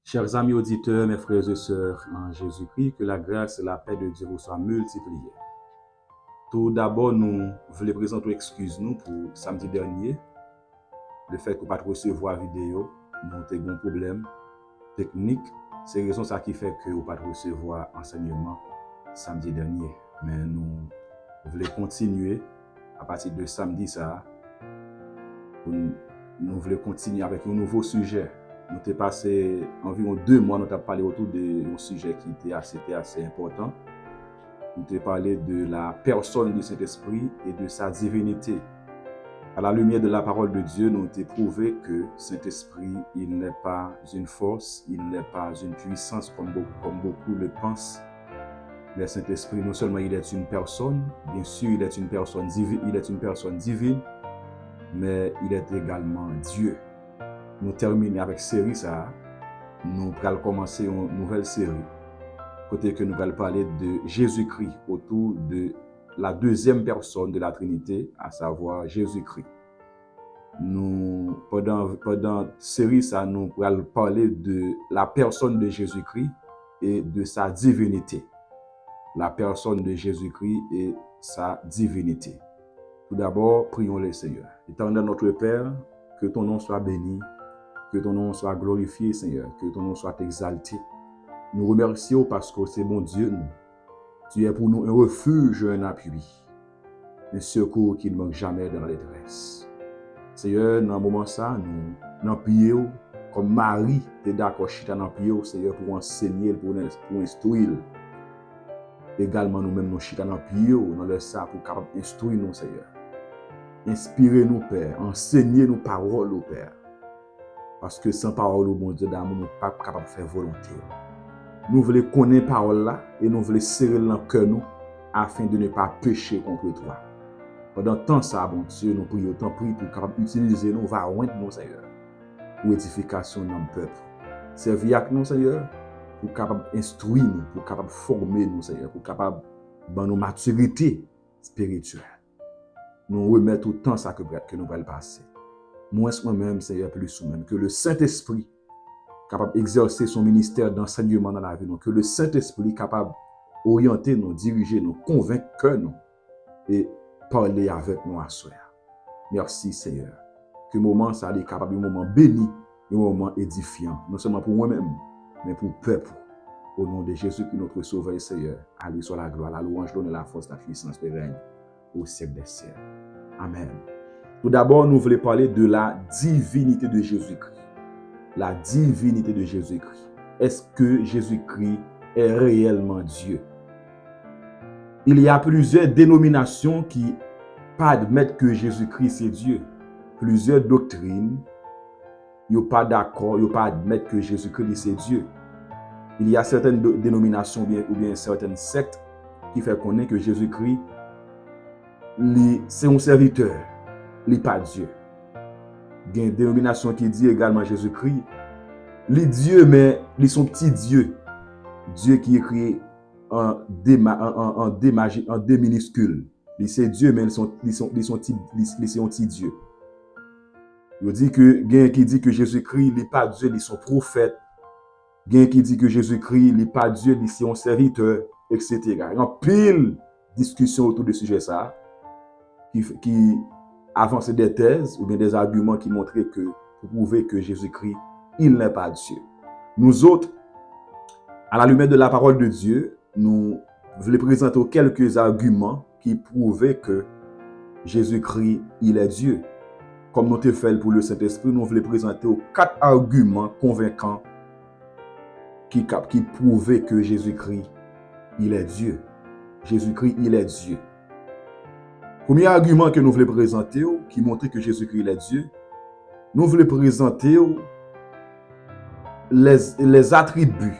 Chers amis auditeurs, mes frères et sœurs en Jésus-Christ, que la grâce et la paix de Dieu vous soient multipliées. Tout d'abord, nous voulons présenter excuse nous pour samedi dernier. Le fait qu'on ne pas recevoir vidéo, nous avons un problème technique. C'est raison ça qui fait que vous ne pas recevoir enseignement samedi dernier. Mais nous voulons continuer à partir de samedi ça. Nous voulons continuer avec un nouveau sujet. Nous avons passé environ 2 mois, nous avons parlé autour d'un sujet qui était assez important. Nous avons parlé de la personne du Saint-Esprit et de sa divinité. À la lumière de la parole de Dieu, nous avons prouvé que Saint-Esprit, il n'est pas une force, il n'est pas une puissance comme beaucoup le pensent. Le Saint-Esprit, non seulement il est une personne, bien sûr il est une personne divine, mais il est également Dieu. Nous terminons avec série ça. Nous allons commencer une nouvelle série. Côté que nous allons parler de Jésus-Christ autour de la deuxième personne de la Trinité, à savoir Jésus-Christ. Pendant série ça, nous allons parler de la personne de Jésus-Christ et de sa divinité. La personne de Jésus-Christ et sa divinité. Tout d'abord, prions le Seigneur. Éternel notre Père, que ton nom soit béni, que ton nom soit glorifié, Seigneur, que ton nom soit exalté. Nous remercions parce que c'est bon Dieu, nous. Tu es pour nous un refuge, un appui, un secours qui ne manque jamais dans la détresse. Seigneur, dans un moment ça, nous prions comme Marie, tu es d'accord, chita dans prions, Seigneur, pour enseigner, pour instruire. Également, nous-mêmes, nous chita dans prions, dans le ça, pour capable instruire nous, Seigneur. Inspirez-nous, Père, enseignez-nous parole, au Père. Parce que sans parole, bon Dieu d'amour, nous ne sommes pas capables de faire volonté. Nous voulons connaître parole là et nous voulons serrer dans le cœur nous afin de ne pas pécher contre toi. Pendant tant ça, bon Dieu, nous prions, tant prie pour capable utiliser nous, va oindre nous, Seigneur, pour édification de notre peuple. Servir avec nous, Seigneur, pour capable instruire nous, pour capable former nous, Seigneur, pour capable dans nos maturité spirituelle. Nous remettons tout temps ça que nous allons passer. Moins moi-même, Seigneur, plus ou même, que le Saint-Esprit capable d'exercer son ministère d'enseignement dans la vie, que le Saint-Esprit capable d'orienter nous, diriger nous, convaincre nous et parler avec nous à soi. Merci, Seigneur. Que le moment ça soit capable, un moment béni, un moment édifiant, non seulement pour moi-même, mais pour le peuple. Au nom de Jésus, notre Sauveur et Seigneur, à lui soit la gloire, la louange, l'honneur, la force, la puissance, le règne au siècle des siècles. Amen. Tout d'abord, nous voulons parler de la divinité de Jésus-Christ. La divinité de Jésus-Christ. Est-ce que Jésus-Christ est réellement Dieu? Il y a plusieurs dénominations qui pas admettent que Jésus-Christ est Dieu. Plusieurs doctrines, ils ne sont pas d'accord, ils ne pas admettre que Jésus-Christ est Dieu. Il y a certaines dénominations ou bien certaines sectes qui font connaître que Jésus-Christ c'est un serviteur, il n'est pas Dieu. Il y a une dénomination qui dit également Jésus-Christ, il est Dieu, mais il est son petit Dieu. Dieu qui est créé en D minuscule. Il c'est Dieu, mais il est un petit Dieu. Il dit que Jésus-Christ n'est pas Dieu, il est son prophète. Il y a qui dit que Jésus-Christ n'est pas Dieu, il est son serviteur, etc. Il y a une pile discussion autour de ce sujet ça qui avance des thèses ou bien des arguments qui montraient que pour prouver que Jésus-Christ, il n'est pas Dieu. Nous autres, à la lumière de la parole de Dieu, nous voulons présenter quelques arguments qui prouvaient que Jésus-Christ, il est Dieu. Comme nous te fait pour le Saint-Esprit, nous voulons présenter 4 arguments convaincants qui prouvaient que Jésus-Christ, il est Dieu. Jésus-Christ, il est Dieu. Premier argument que nous voulons présenter, qui montre que Jésus-Christ, il est Dieu, nous voulons présenter les attributs.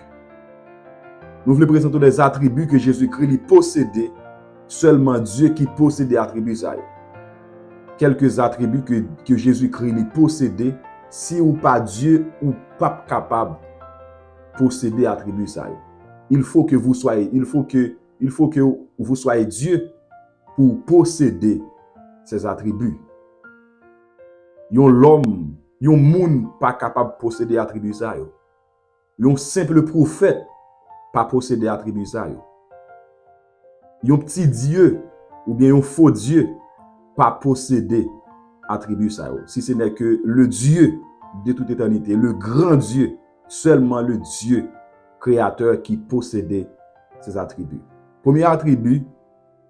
Nous voulons présenter les attributs que Jésus-Christ possédait, seulement Dieu qui possédait les attributs. Quelques attributs que Jésus-Christ possédait, si ou pas Dieu ou pas capable de posséder les attributs. Il faut que vous soyez Dieu pour posséder ces attributs. L'homme, un monde pas capable de posséder les attributs. Un simple prophète pas posséder attribut ça. Un petit Dieu ou bien un faux Dieu pas posséder attribut ça. Si ce n'est que le Dieu de toute éternité, le grand Dieu, seulement le Dieu créateur qui possédait ces attributs. Premier attribut,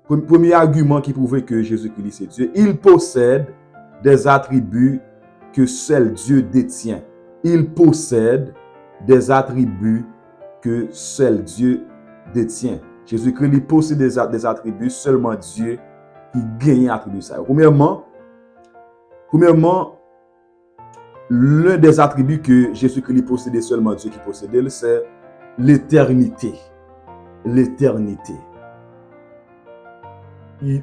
premier argument qui prouvait que Jésus-Christ est Dieu, il possède des attributs que seul Dieu détient. Il possède des attributs que seul Dieu détient. Jésus-Christ possède des attributs, seulement Dieu qui gagne attributs. Premièrement, l'un des attributs que Jésus-Christ possédait, seulement Dieu qui possédait, c'est l'éternité. L'éternité.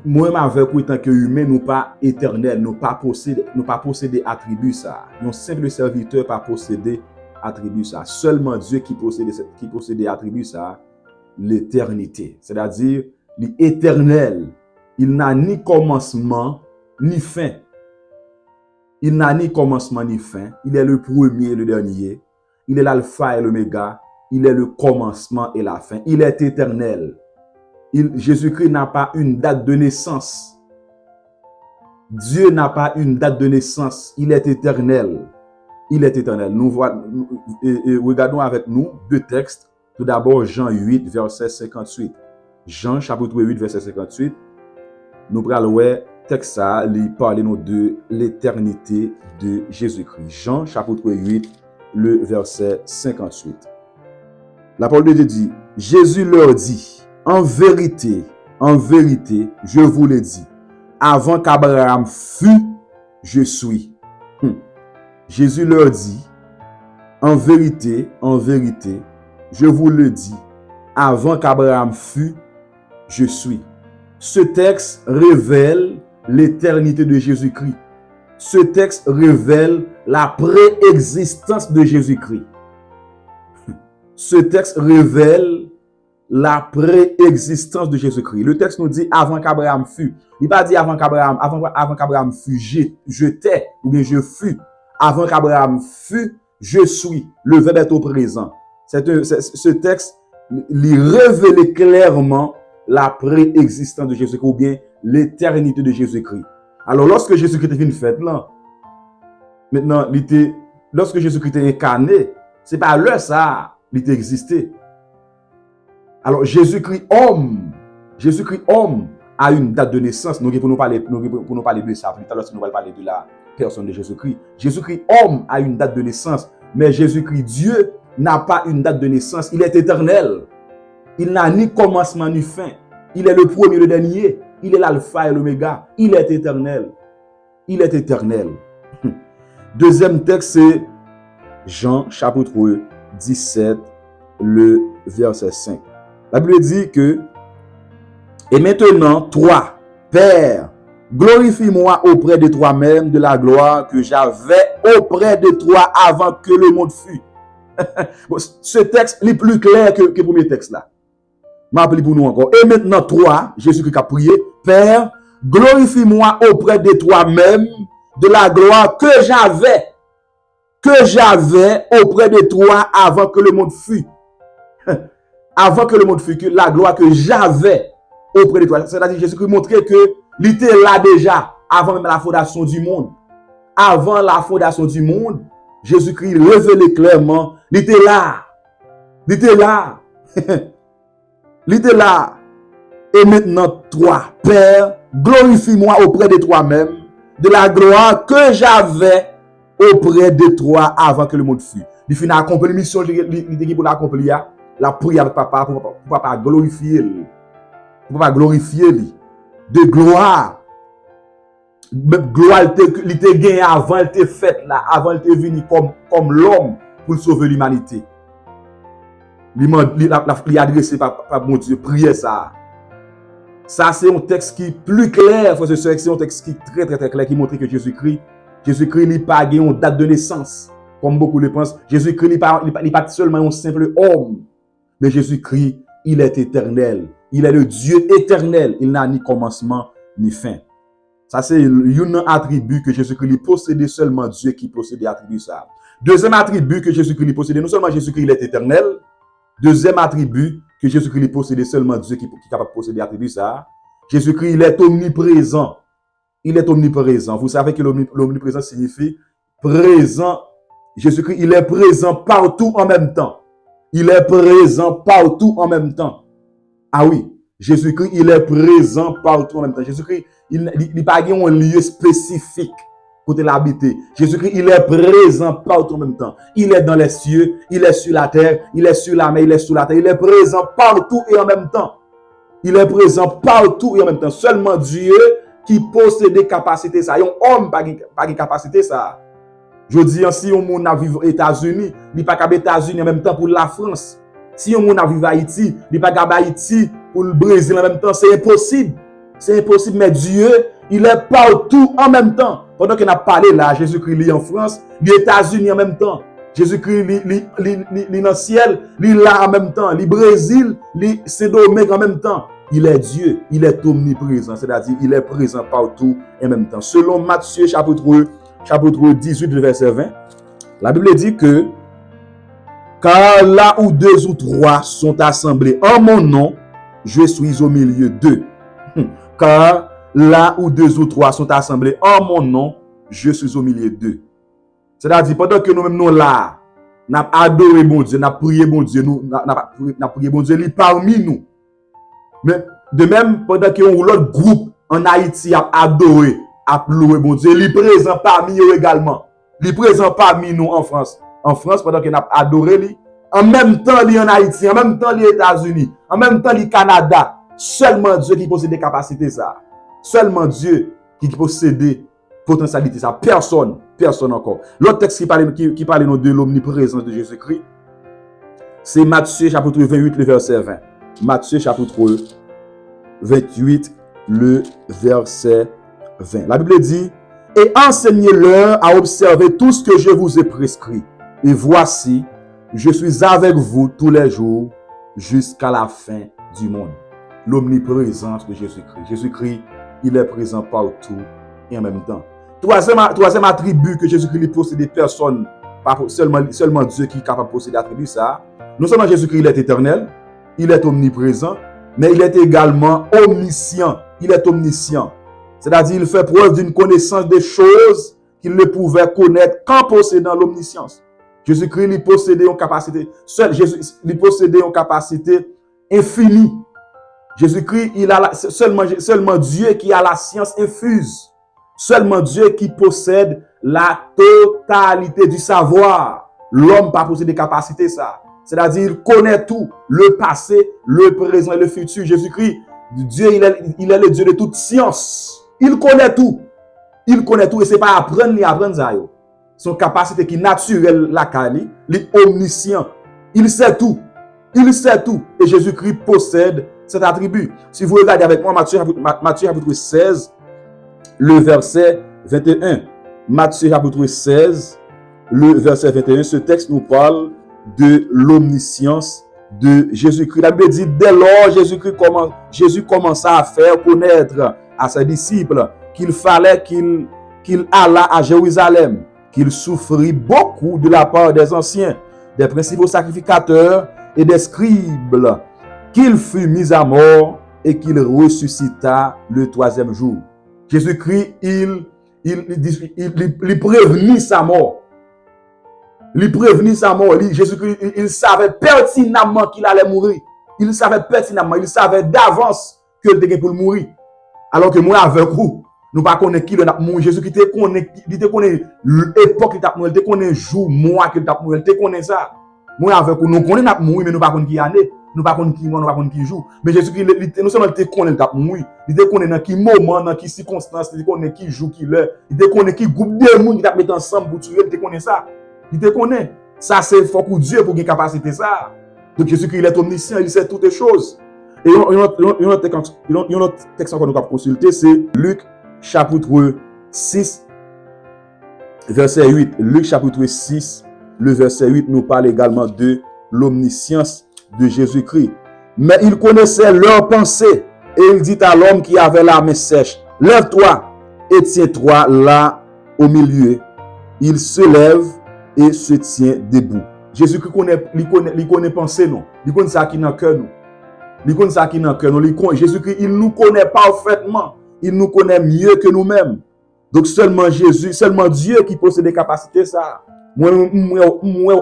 Moi-même avec vous, en tant qu'humain, nous pas éternel, nous pas posséder attributs ça. Nos simple serviteur pas posséder attributs ça. Seulement Dieu qui possède attributs ça, l'éternité. C'est-à-dire l'éternel. Il n'a ni commencement ni fin. Il n'a ni commencement ni fin. Il est le premier et le dernier. Il est l'alpha et l'oméga. Il est le commencement et la fin. Il est éternel. Jésus-Christ n'a pas une date de naissance. Dieu n'a pas une date de naissance. Il est éternel. Il est éternel. Regardons avec nous deux textes. Tout d'abord, Jean 8, verset 58. Jean, chapitre 8, verset 58. Nous prenons le texte ça, il parle de l'éternité de Jésus-Christ. Jean, chapitre 8, le verset 58. La parole de Dieu dit, Jésus leur dit, en vérité, je vous le dis, avant qu'Abraham fût, je suis. Jésus leur dit, en vérité, je vous le dis, avant qu'Abraham fût, je suis. Ce texte révèle l'éternité de Jésus-Christ. Ce texte révèle la préexistence de Jésus-Christ. Ce texte révèle la préexistence de Jésus-Christ. Le texte nous dit avant qu'Abraham fût. Il n'a pas dit avant qu'Abraham fût, j'étais ou bien je fus. Avant qu'Abraham fût, je suis. Le verbe est au présent. Ce texte lui révèle clairement la préexistence de Jésus-Christ ou bien l'éternité de Jésus-Christ. Alors, lorsque Jésus-Christ est venu fait là, maintenant, lorsque Jésus-Christ est incarné, c'est pas là ça, il était existé. Alors, Jésus-Christ homme a une date de naissance. Nous pour nous parler de ça plus tard lorsque nous allons parler de la personne de Jésus-Christ. Jésus-Christ homme a une date de naissance, mais Jésus-Christ Dieu n'a pas une date de naissance. Il est éternel. Il n'a ni commencement ni fin. Il est le premier et le dernier. Il est l'alpha et l'oméga. Il est éternel. Il est éternel. Deuxième texte, c'est Jean chapitre 17, le verset 5. La Bible dit que, et maintenant, toi, Père, glorifie-moi auprès de toi-même de la gloire que j'avais auprès de toi avant que le monde fût. Ce texte est plus clair que le premier texte là. M'appelle pour nous encore. Et maintenant, toi, Jésus-Christ a prié, Père, glorifie-moi auprès de toi-même de la gloire que j'avais auprès de toi avant que le monde fût. Avant que le monde fût, que la gloire que j'avais auprès de toi. C'est-à-dire Jésus-Christ montrait que il était là déjà avant même la fondation du monde. Avant la fondation du monde, Jésus-Christ révélait clairement, il était là. Il était là. Il était là. Et maintenant, toi, Père, glorifie-moi auprès de toi-même de la gloire que j'avais auprès de toi avant que le monde fût. Il finit à accomplir la mission, il pour l'accomplir, la prière avec papa pour papa glorifier lui. Pour papa glorifier lui. De gloire. Gloire, il était gagné avant, il était fait là, avant, il était venu comme l'homme pour sauver l'humanité. Il a adressé par mon Dieu, prier ça. Ça, c'est un texte qui est plus clair, c'est un texte qui est très clair, qui montre que Jésus-Christ n'est pas une date de naissance, comme beaucoup le pensent. Jésus-Christ n'est pas seulement un simple homme, mais Jésus-Christ, il est éternel. Il est le Dieu éternel. Il n'a ni commencement ni fin. Ça, c'est un attribut que Jésus-Christ possédait, seulement Dieu qui possédait attribut ça. Deuxième attribut que Jésus-Christ possédait, non seulement Jésus-Christ il est éternel, deuxième attribut que Jésus-Christ possédait, seulement Dieu qui est capable de posséder l'attribut ça. Jésus-Christ il est omniprésent. Il est omniprésent. Vous savez que l'omniprésent signifie présent. Jésus-Christ, il est présent partout en même temps. Il est présent partout en même temps. Ah oui, Jésus-Christ, il est présent partout en même temps. Jésus-Christ, il n'a pas un lieu spécifique pour l'habiter. Jésus-Christ, il est présent partout en même temps. Il est dans les cieux, il est sur la terre, il est sur la mer, il est sous la terre. Il est présent partout et en même temps. Il est présent partout et en même temps. Seulement Dieu qui possède des capacités ça. Un homme pas de capacité ça. Je dis si on monde a vivre aux États-Unis, il pas qu'à États-Unis en même temps pour la France. Si on monde a vivre à Haïti, il pas qu'à Haïti pour le Brésil en même temps, c'est impossible. C'est impossible, mais Dieu, il est partout en même temps. Pendant qu'on a parlé là, Jésus-Christ est en France, les États-Unis en même temps. Jésus-Christ est dans le ciel, il est là en même temps. Le Brésil, c'est Dominique en même temps. Il est Dieu, il est omniprésent, c'est-à-dire il est présent partout en même temps. Selon Matthieu chapitre 18, verset 20, la Bible dit que car là où deux ou trois sont assemblés en mon nom, je suis au milieu d'eux. Car là où deux ou trois sont assemblés en mon nom, je suis au milieu d'eux. C'est-à-dire, pendant que nous-mêmes nous là, nous avons adoré mon Dieu, nous avons prié mon Dieu, nous avons prié mon Dieu, il est parmi nous. Mais de même, pendant que l'autre groupe en Haïti a adoré, a loué mon Dieu, il est présent parmi eux également. Il est présent parmi nous en France. En France, pendant qu'on a adoré lui, en même temps, il est en Haïti, en même temps, il est aux États-Unis, en même temps, il est au Canada. Seulement Dieu qui possède des capacités ça. Seulement Dieu qui possède des potentialités ça. Personne encore. L'autre texte qui parle de l'omniprésence de Jésus-Christ, c'est Matthieu chapitre 28, le verset 20. Matthieu chapitre 28, le verset 20. La Bible dit, et enseignez-leur à observer tout ce que je vous ai prescrit. Et voici, je suis avec vous tous les jours jusqu'à la fin du monde. L'omniprésence de Jésus-Christ. Jésus-Christ, il est présent partout et en même temps. Troisième attribut que Jésus-Christ possède des personnes, pas seulement Dieu qui est capable de posséder l'attribut ça. Non seulement Jésus-Christ, il est éternel, il est omniprésent, mais il est également omniscient. Il est omniscient. C'est-à-dire, il fait preuve d'une connaissance des choses qu'il ne pouvait connaître qu'en possédant l'omniscience. Jésus-Christ, il possédait une capacité, il possédait une capacité infinie. Jésus-Christ, il a seulement Dieu qui a la science infuse. Seulement Dieu qui possède la totalité du savoir. L'homme pas possède des capacités ça. C'est-à-dire, il connaît tout, le passé, le présent et le futur. Jésus-Christ, Dieu, il est le Dieu de toute science. Il connaît tout. Il connaît tout et c'est pas apprendre ça. Son capacité qui est naturelle, la Kali, il est omniscient. Il sait tout. Il sait tout. Et Jésus-Christ possède cet attribut. Si vous regardez avec moi Matthieu chapitre 16, le verset 21. Matthieu chapitre 16, le verset 21. Ce texte nous parle de l'omniscience de Jésus-Christ. La Bible dit, dès lors, Jésus commença à faire connaître à ses disciples qu'il fallait qu'il allât à Jérusalem, qu'il souffrit beaucoup de la part des anciens, des principaux sacrificateurs et des scribes, qu'il fut mis à mort et qu'il ressuscita le troisième jour. Jésus-Christ, il prévenit sa mort. Il prévenit sa mort. Jésus-Christ, il savait pertinemment qu'il allait mourir. Il savait pertinemment, il savait d'avance qu'il était pour mourir. Alors que moi, avec vous, nous ne connaissons pas qui le mourir. Jésus-Christ, il te connaît l'époque qu'il a mourir, il te connaît le jour, mois qu'il a mourir, il te connaît ça. Moi, avec vous, nous connaissons mourir, mais nous ne connaissons pas qui année. Nous ne connaissons pas qui mois, nous ne connaissons pas qui jour. Mais Jésus-Christ, nous seulement il te connaît mourir. Il te connaît dans quel moment, dans quelle circonstance, il te connaît qui jour, qui l'heure. Il te connaît qui groupe de monde qui t'a mis ensemble pour tuer, il te connaît ça. Il te connaît. Ça, c'est fort pour Dieu pour qu'il ait capacité ça. Donc Jésus-Christ, il est omniscient, il sait toutes les choses. Et un autre texte encore nous avons consulté, c'est Luc chapitre 6, verset 8. Luc chapitre 6, le verset 8 nous parle également de l'omniscience de Jésus-Christ. Mais il connaissait leurs pensées et il dit à l'homme qui avait la main sèche, lève-toi et tiens-toi là au milieu. Il se lève et se tient debout. Jésus-Christ connaît pensée non. Il connaît ça qui dans cœur nous. Il connaît ça qui dans cœur nous. Jésus-Christ, il nous connaît parfaitement. Il nous connaît mieux que nous-mêmes. Donc seulement Jésus, seulement Dieu qui possède des capacités ça. Moi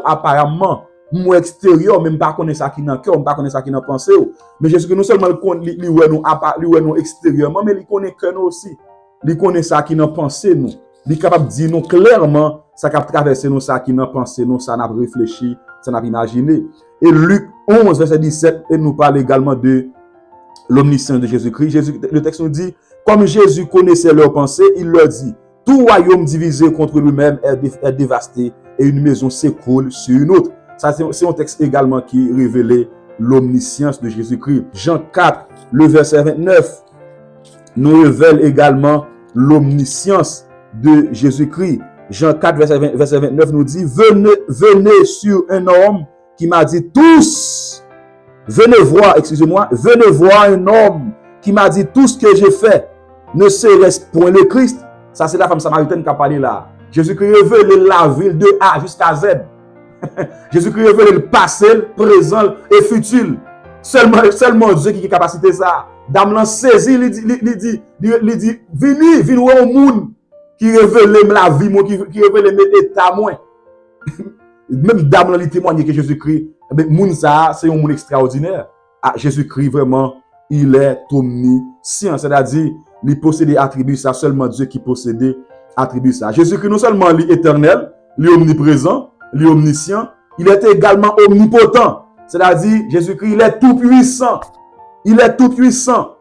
apparemment, moi extérieur, même pas connaître ça qui dans cœur, pas connaître ça qui dans pensée. Mais Jésus-Christ non seulement lui nous extérieurement, mais il connaît que nous aussi. Il connaît ça qui dans pensée nous. Il est capable de dire nous clairement ça qui a traversé nous, ça qui n'a pensé nous, ça n'a réfléchi, ça n'a imaginé. Et Luc 11, verset 17, il nous parle également de l'omniscience de Jésus-Christ. Le texte nous dit, comme Jésus connaissait leurs pensées, il leur dit, tout royaume divisé contre lui-même est dévasté et une maison s'écroule sur une autre. Ça, c'est un texte également qui révélait l'omniscience de Jésus-Christ. Jean 4, le verset 29, nous révèle également l'omniscience de Jésus-Christ. Jean 4, verset 29 nous dit, venez sur un homme qui m'a dit tous, venez voir un homme qui m'a dit tout ce que j'ai fait, ne serait-ce point le Christ. Ça, c'est la femme samaritaine qui a parlé là. Jésus-Christ révèle la ville de A jusqu'à Z. Jésus-Christ révèle le passé, le présent et futur. Seulement Dieu qui a capacité ça. Dame l'en saisi, il dit, venez au monde qui révèle la vie, qui révèle l'état moins. Même dame l'en témoigne que Jésus-Christ, moun ça, c'est un monde extraordinaire. Ah, Jésus-Christ, vraiment, il est omniscient. C'est-à-dire, il possède des attributs, ça seulement Dieu qui possède des attributs ça. Jésus-Christ, non seulement il est éternel, il est omniprésent, il est omniscient, il est également omnipotent. C'est-à-dire, Jésus-Christ, il est tout puissant. Il est tout puissant.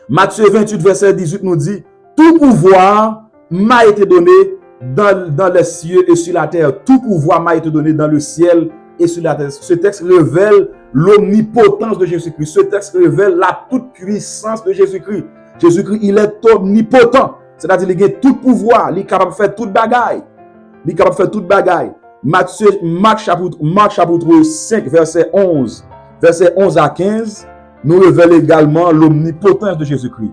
Matthieu 28, verset 18 nous dit, tout pouvoir m'a été donné dans les cieux et sur la terre. Tout pouvoir m'a été donné dans le ciel et sur la terre. Ce texte révèle l'omnipotence de Jésus-Christ. Ce texte révèle la toute-puissance de Jésus-Christ. Jésus-Christ, il est omnipotent. C'est-à-dire qu'il a tout pouvoir. Il est capable de faire toute bagaille. Il est capable de faire toute bagaille. Marc chapitre 5, verset 11 à 15, nous révèle également l'omnipotence de Jésus-Christ.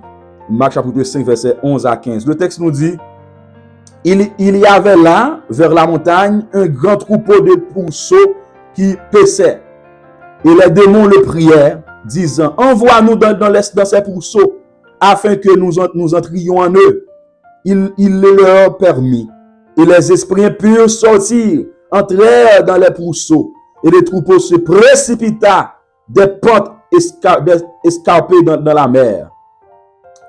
Marc chapitre 5, verset 11 à 15. Le texte nous dit, il y avait là, vers la montagne, un grand troupeau de pourceaux qui paissaient. Et les démons le prièrent, disant, envoie-nous dans ces pourceaux, afin que nous entrions en eux. Il leur permit. Et les esprits impurs sortirent, entrèrent dans les pourceaux, et le troupeau se précipita des pentes escarpées dans la mer.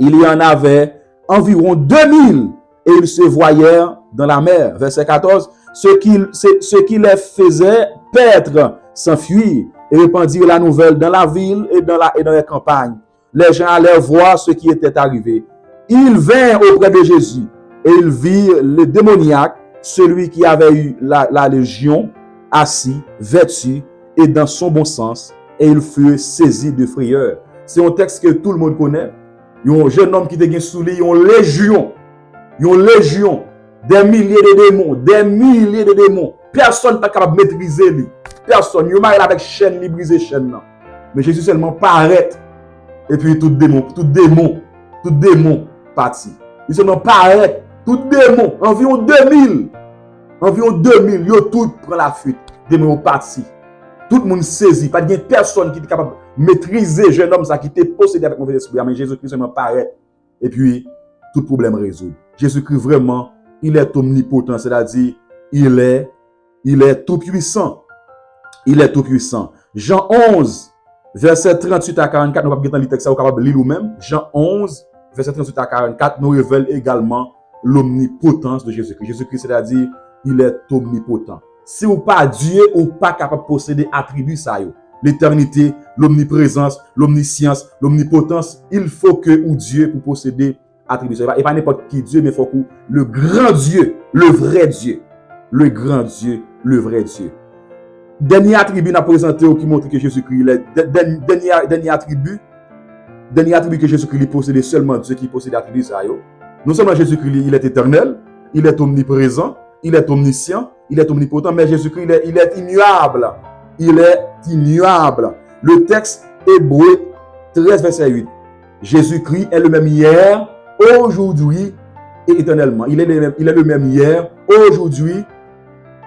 Il y en avait environ 2000, et ils se voyèrent dans la mer. Verset 14, ce qui les faisait paître s'enfuir et répandirent la nouvelle dans la ville et dans les campagnes. Les gens allèrent voir ce qui était arrivé. Ils vinrent auprès de Jésus et ils virent le démoniaque, celui qui avait eu la légion, assis, vêtu et dans son bon sens, et ils furent saisis de frayeur. C'est un texte que tout le monde connaît. Il y a un jeune homme qui était sous lui, il y a une légion, des milliers de démons. Personne n'est capable de maîtriser lui. Personne. Il y a avec chaîne, il brise chaîne. Mais Jésus seulement paraît. Et puis tout démon parti. Il seulement paraît. Tout démon, environ 2000, yo tout prend la fuite. Démon parti. Tout le monde saisi. Pas de personne qui est capable de maîtriser jeune homme ça qui était possédé avec mauvais esprit. Mais Jésus-Christ seulement paraît. Et puis tout problème résout. Jésus-Christ vraiment, il est omnipotent, c'est-à-dire il est tout puissant. Il est tout puissant. Jean 11, verset 38 à 44, nous ne pouvons pas lire le texte, nous capable de lire nous-mêmes. Jean 11, verset 38 à 44, nous révèle également l'omnipotence de Jésus-Christ. Jésus-Christ, c'est-à-dire il est omnipotent. Si ou pas Dieu ou pas capable de posséder attributs ça yo. L'éternité, l'omniprésence, l'omniscience, l'omnipotence, il faut que ou Dieu pour posséder attributs ça. Et pas n'importe qui Dieu, mais il faut que le grand Dieu, le vrai Dieu, le grand Dieu, le vrai Dieu. Dernier attribut n'a présenté qui montre que Jésus-Christ est dernier attribut que Jésus-Christ possédait seulement Dieu qui possède attribut ça yo. Non seulement Jésus-Christ il est éternel, il est omniprésent, il est omniscient, il est omnipotent, mais Jésus-Christ il est immuable. Il est immuable. Le texte Hébreu 13 verset 8. Jésus-Christ est le même hier, aujourd'hui et éternellement. Il est le même hier, aujourd'hui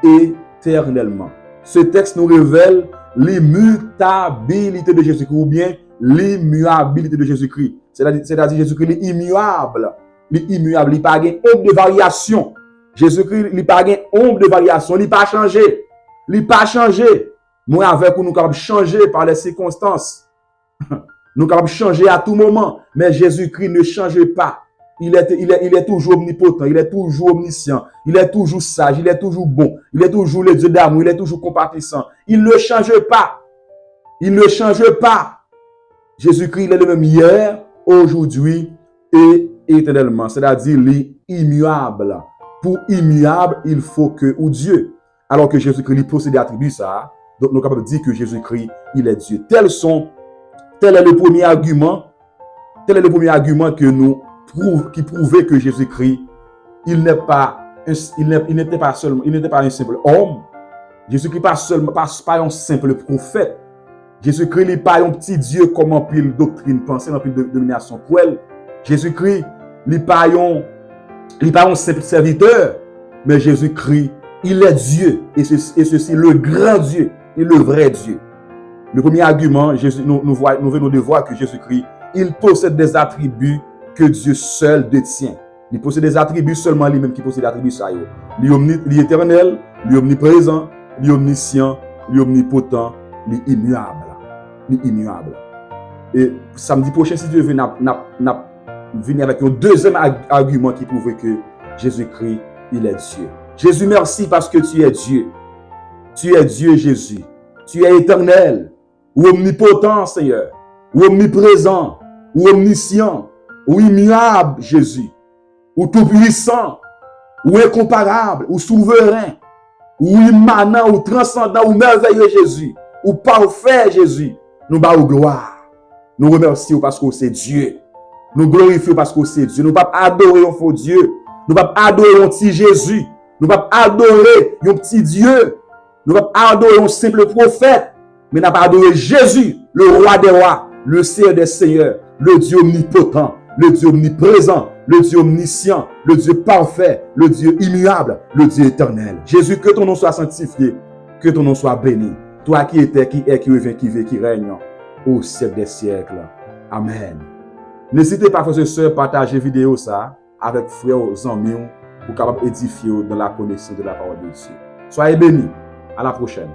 éternellement. Ce texte nous révèle l'immutabilité de Jésus-Christ ou bien l'immuabilité de Jésus-Christ. C'est-à-dire Jésus-Christ est immuable. Il est immuable. Il n'y a pas ombre de variation. Jésus-Christ, il n'y a pas ombre de variation. Il n'a pas changé. Il n'a pas changé. Moi, avec nous, nous pouvons changer par les circonstances. Nous pouvons changer à tout moment. Mais Jésus-Christ ne change pas. Il est toujours omnipotent, il est toujours omniscient, il est toujours sage, il est toujours bon, il est toujours le Dieu d'amour, il est toujours compatissant. Il ne change pas. Il ne change pas. Jésus-Christ, il est le même hier, aujourd'hui et éternellement. C'est-à-dire, il est immuable. Pour immuable, il faut que, ou Dieu. Alors que Jésus-Christ, il possède des attributs, ça. Donc, nous sommes capables de dire que Jésus-Christ, il est Dieu. Tel est le premier argument. Tel est le premier argument qui prouvait que Jésus-Christ, il n'était pas un simple homme. Jésus-Christ pas un simple prophète. Jésus-Christ n'est pas un petit Dieu comme en pile doctrine pensée, en pile domination cruelle. Jésus-Christ n'est pas un simple serviteur, mais Jésus-Christ, il est Dieu. Et ceci, le grand Dieu et le vrai Dieu. Le premier argument, nous venons de voir que Jésus-Christ, il possède des attributs que Dieu seul détient. Il possède des attributs seulement lui-même qui possède des attributs ça. Il est éternel, il est omniprésent, il est omniscient, il est omnipotent, il est immuable. Il est immuable. Et samedi prochain, si Dieu veut, venir avec un deuxième argument qui prouve que Jésus-Christ, il est Dieu. Jésus, merci parce que tu es Dieu. Tu es Dieu, Jésus. Tu es éternel, ou omnipotent, Seigneur, ou omniprésent, ou omniscient, ou immuable, Jésus, ou tout-puissant, ou incomparable, ou souverain, ou immanent, ou transcendant, ou merveilleux, Jésus, ou parfait, Jésus. Nous bâtons gloire. Nous remercions parce que c'est Dieu. Nous glorifions parce que c'est Dieu. Nous ne pouvons pas adorer un faux Dieu. Nous ne pouvons pas adorer un petit Jésus. Nous ne pouvons pas adorer un petit Dieu. Nous ne pouvons pas adorer un simple prophète. Mais nous ne pouvons pas adorer Jésus, le roi des rois, le Seigneur des seigneurs, le Dieu omnipotent, le Dieu omniprésent, le Dieu omniscient, le Dieu parfait, le Dieu immuable, le Dieu éternel. Jésus, que ton nom soit sanctifié, que ton nom soit béni. Toi qui étais, qui est, qui revient, qui vit, qui règne au siècle des siècles. Amen. N'hésitez pas, frères et sœurs, partager vidéo ça avec frères et amis pour capable édifier dans la connaissance de la parole de Dieu. Soyez bénis. À la prochaine.